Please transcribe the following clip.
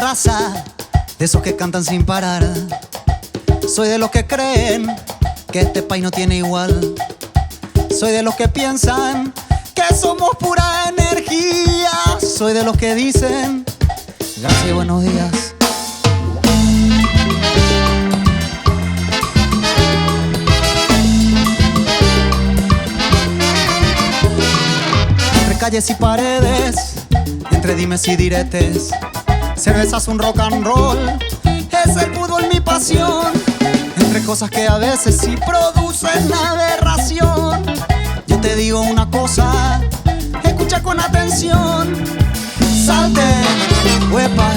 raza de esos que cantan sin parar. Soy de los que creen que este país no tiene igual. Soy de los que piensan que somos pura energía. Soy de los que dicen gracias y buenos días. Entre calles y paredes, entre dimes y diretes, cervezas, un rock and roll, es el fútbol mi pasión. Entre cosas que a veces sí producen aberración, yo te digo una cosa, escucha con atención. Salte, huepa,